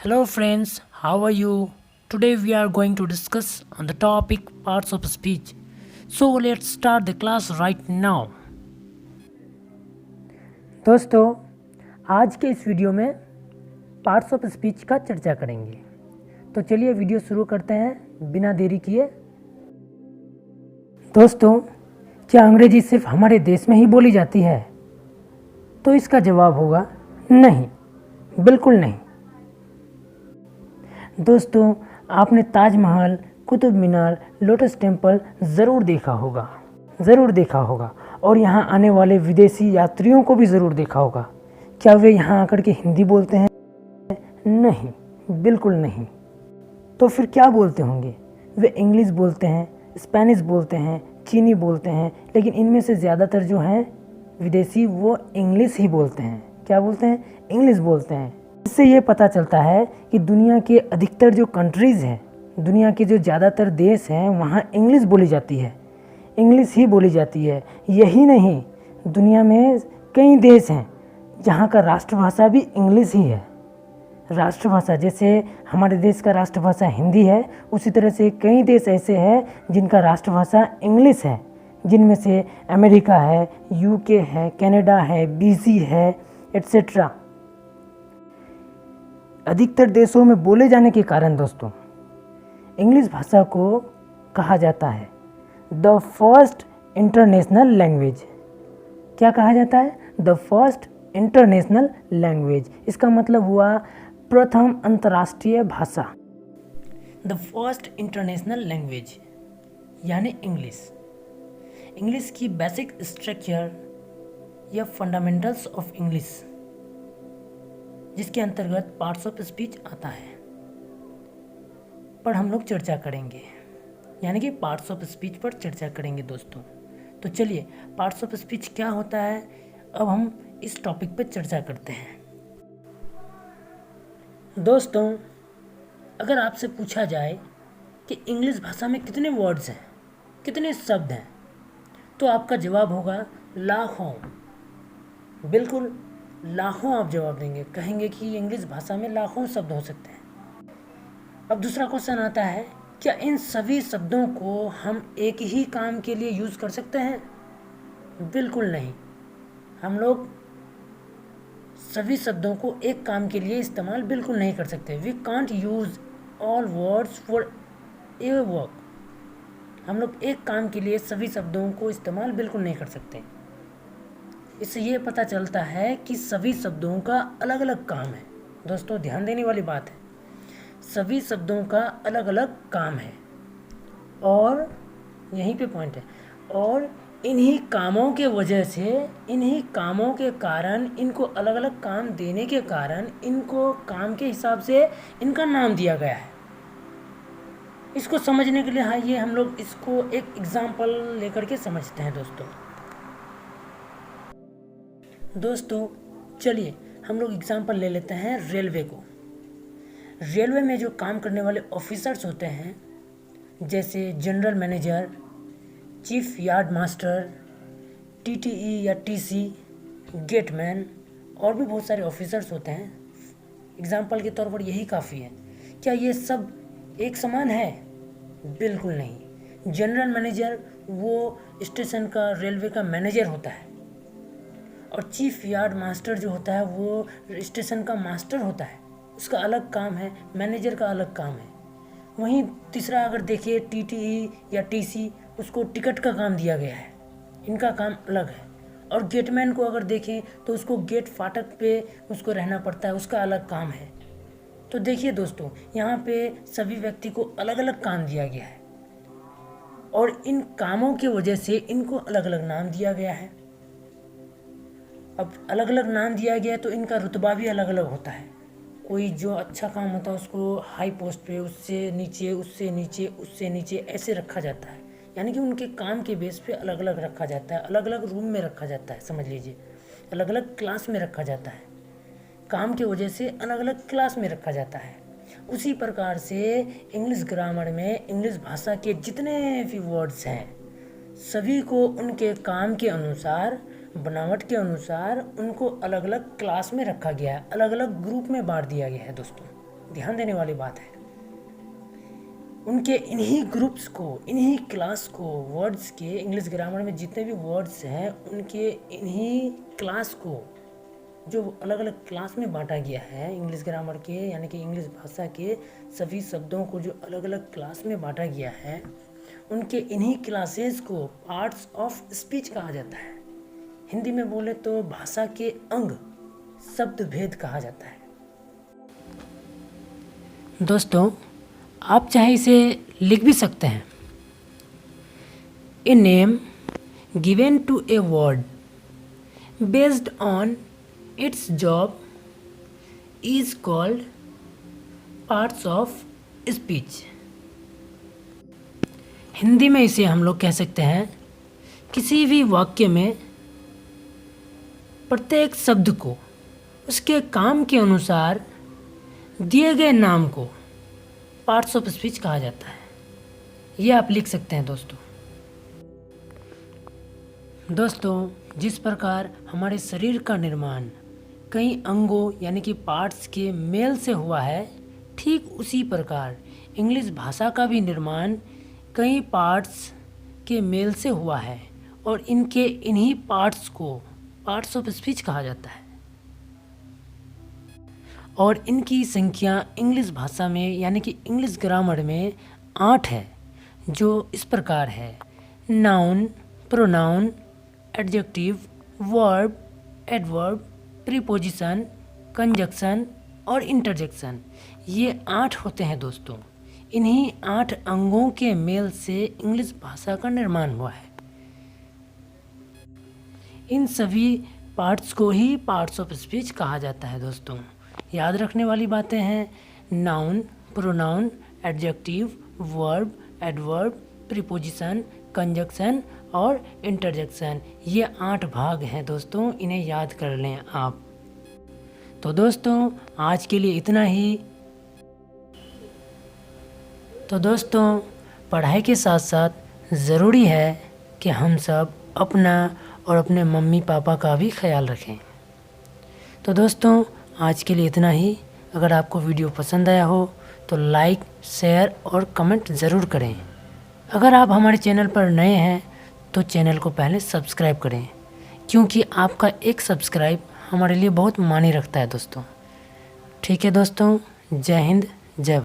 Hello friends, how are you? Today we are going to discuss on the topic parts of speech. So let's start the class right now. दोस्तों, आज के इस video में parts of speech का चर्चा करेंगे। तो चलिए वीडियो शुरू करते हैं बिना देरी किए। दोस्तों, क्या अंग्रेजी सिर्फ हमारे देश में ही बोली जाती है? तो इसका जवाब होगा नहीं, बिल्कुल नहीं। दोस्तों, आपने ताजमहल, कुतुब मीनार, लोटस टेम्पल ज़रूर देखा होगा और यहाँ आने वाले विदेशी यात्रियों को भी ज़रूर देखा होगा। क्या वे यहाँ आकर के हिंदी बोलते हैं? नहीं, बिल्कुल नहीं। तो फिर क्या बोलते होंगे? वे इंग्लिश बोलते हैं, स्पेनिश बोलते हैं, चीनी बोलते हैं, लेकिन इनमें से ज़्यादातर जो हैं विदेशी वो इंग्लिश ही बोलते हैं। क्या बोलते हैं? इंग्लिश बोलते हैं। इससे ये पता चलता है कि दुनिया के अधिकतर जो कंट्रीज़ हैं, दुनिया के जो ज़्यादातर देश हैं, वहाँ इंग्लिश बोली जाती है, इंग्लिश ही बोली जाती है। यही नहीं, दुनिया में कई देश हैं जहाँ का राष्ट्रभाषा भी इंग्लिश ही है। राष्ट्रभाषा जैसे हमारे देश का राष्ट्रभाषा हिंदी है, उसी तरह से कई देश ऐसे हैं जिनका राष्ट्रभाषा इंग्लिश है, जिनमें से अमेरिका है, यूके है, कनाडा है, बीजी है, एट्सेट्रा। अधिकतर देशों में बोले जाने के कारण दोस्तों इंग्लिश भाषा को कहा जाता है द फर्स्ट इंटरनेशनल लैंग्वेज। क्या कहा जाता है? The first international language. इसका मतलब हुआ प्रथम अंतर्राष्ट्रीय भाषा। द फर्स्ट इंटरनेशनल लैंग्वेज यानी इंग्लिश। इंग्लिश की बेसिक स्ट्रक्चर या फंडामेंटल्स ऑफ इंग्लिश, जिसके अंतर्गत पार्ट्स ऑफ स्पीच आता है, पर हम लोग चर्चा करेंगे, यानी कि पार्ट्स ऑफ स्पीच पर चर्चा करेंगे दोस्तों। तो चलिए, पार्ट्स ऑफ स्पीच क्या होता है, अब हम इस टॉपिक पर चर्चा करते हैं। दोस्तों, अगर आपसे पूछा जाए कि इंग्लिश भाषा में कितने वर्ड्स हैं, कितने शब्द हैं, तो आपका जवाब होगा लाखों। बिल्कुल लाखों आप जवाब देंगे, कहेंगे कि इंग्लिश भाषा में लाखों शब्द हो सकते हैं। अब दूसरा क्वेश्चन आता है, क्या इन सभी शब्दों को हम एक ही काम के लिए यूज़ कर सकते हैं? बिल्कुल नहीं। हम लोग सभी शब्दों को एक काम के लिए इस्तेमाल बिल्कुल नहीं कर सकते। We can't use all words for a work. हम लोग एक काम के लिए सभी शब्दों को इस्तेमाल बिल्कुल नहीं कर सकते। इससे ये पता चलता है कि सभी शब्दों का अलग अलग काम है। दोस्तों, ध्यान देने वाली बात है, सभी शब्दों का अलग अलग काम है और यहीं पे पॉइंट है। और इन्हीं कामों के वजह से, इन्हीं कामों के कारण, इनको अलग अलग काम देने के कारण, इनको काम के हिसाब से इनका नाम दिया गया है। इसको समझने के लिए आइए हम लोग इसको एक एग्जाम्पल लेकर के समझते हैं दोस्तों चलिए हम लोग एग्जाम्पल ले लेते हैं रेलवे को। रेलवे में जो काम करने वाले ऑफिसर्स होते हैं, जैसे general manager, chief yard master, TTE या टीसी, गेटमैन और भी बहुत सारे ऑफिसर्स होते हैं। एग्जाम्पल के तौर पर यही काफ़ी है। क्या ये सब एक समान है? बिल्कुल नहीं। जनरल मैनेजर वो स्टेशन का, रेलवे का मैनेजर होता है, और चीफ यार्ड मास्टर जो होता है वो स्टेशन का मास्टर होता है, उसका अलग काम है, मैनेजर का अलग काम है। वहीं तीसरा अगर देखिए टीटीई या टीसी, उसको टिकट का काम दिया गया है, इनका काम अलग है। और गेटमैन को अगर देखें तो उसको गेट फाटक पे उसको रहना पड़ता है, उसका अलग काम है। तो देखिए दोस्तों, यहाँ पे सभी व्यक्ति को अलग अलग काम दिया गया है और इन कामों की वजह से इनको अलग अलग नाम दिया गया है। अब अलग अलग नाम दिया गया तो इनका रुतबा भी अलग अलग होता है। कोई जो अच्छा काम होता है उसको हाई पोस्ट पे, उससे नीचे, उससे नीचे, उससे नीचे ऐसे रखा जाता है, यानी कि उनके काम के बेस पे अलग अलग रखा जाता है, अलग अलग रूम में रखा जाता है, समझ लीजिए अलग अलग क्लास में रखा जाता है, काम की वजह से अलग अलग क्लास में रखा जाता है। उसी प्रकार से इंग्लिश ग्रामर में इंग्लिश भाषा के जितने भी वर्ड्स हैं, सभी को उनके काम के अनुसार, बनावट के अनुसार उनको अलग अलग क्लास में रखा गया है, अलग अलग ग्रुप में बांट दिया गया है दोस्तों। ध्यान देने वाली बात है। उनके इन्हीं ग्रुप्स को, इन्हीं क्लास को, वर्ड्स के इंग्लिश ग्रामर में जितने भी वर्ड्स हैं उनके इन्हीं क्लास को, जो अलग अलग क्लास में बांटा गया है इंग्लिश ग्रामर के, यानी कि इंग्लिश भाषा के सभी शब्दों को जो अलग अलग क्लास में बांटा गया है, उनके इन्हीं क्लासेस को पार्ट्स ऑफ स्पीच कहा जाता है। हिंदी में बोले तो भाषा के अंग, शब्द भेद कहा जाता है। दोस्तों, आप चाहे इसे लिख भी सकते हैं। A name given to a word based on its job is called parts of speech. Hindi में इसे हम लोग कह सकते हैं किसी भी वाक्य में प्रत्येक शब्द को उसके काम के अनुसार दिए गए नाम को पार्ट्स ऑफ स्पीच कहा जाता है। ये आप लिख सकते हैं दोस्तों, जिस प्रकार हमारे शरीर का निर्माण कई अंगों यानी कि पार्ट्स के मेल से हुआ है, ठीक उसी प्रकार इंग्लिश भाषा का भी निर्माण कई पार्ट्स के मेल से हुआ है और इनके इन्हीं पार्ट्स को पार्ट्स ऑफ स्पीच कहा जाता है। और इनकी संख्या इंग्लिश भाषा में यानी कि इंग्लिश ग्रामर में 8 है, जो इस प्रकार है: noun, pronoun, adjective, verb, adverb, preposition, conjunction और इंटरजेक्शन। ये 8 होते हैं दोस्तों। इन्हीं 8 अंगों के मेल से इंग्लिश भाषा का निर्माण हुआ है। इन सभी पार्ट्स को ही पार्ट्स ऑफ स्पीच कहा जाता है दोस्तों। याद रखने वाली बातें हैं: noun, pronoun, adjective, verb, adverb, preposition, conjunction और इंटरजेक्शन। ये 8 भाग हैं दोस्तों, इन्हें याद कर लें आप। तो दोस्तों, आज के लिए इतना ही। तो दोस्तों, पढ़ाई के साथ साथ ज़रूरी है कि हम सब अपना और अपने मम्मी पापा का भी ख्याल रखें। तो दोस्तों, आज के लिए इतना ही। अगर आपको वीडियो पसंद आया हो तो लाइक, शेयर और कमेंट ज़रूर करें। अगर आप हमारे चैनल पर नए हैं तो चैनल को पहले सब्सक्राइब करें, क्योंकि आपका एक सब्सक्राइब हमारे लिए बहुत मायने रखता है दोस्तों। ठीक है दोस्तों, जय हिंद, जय भारत।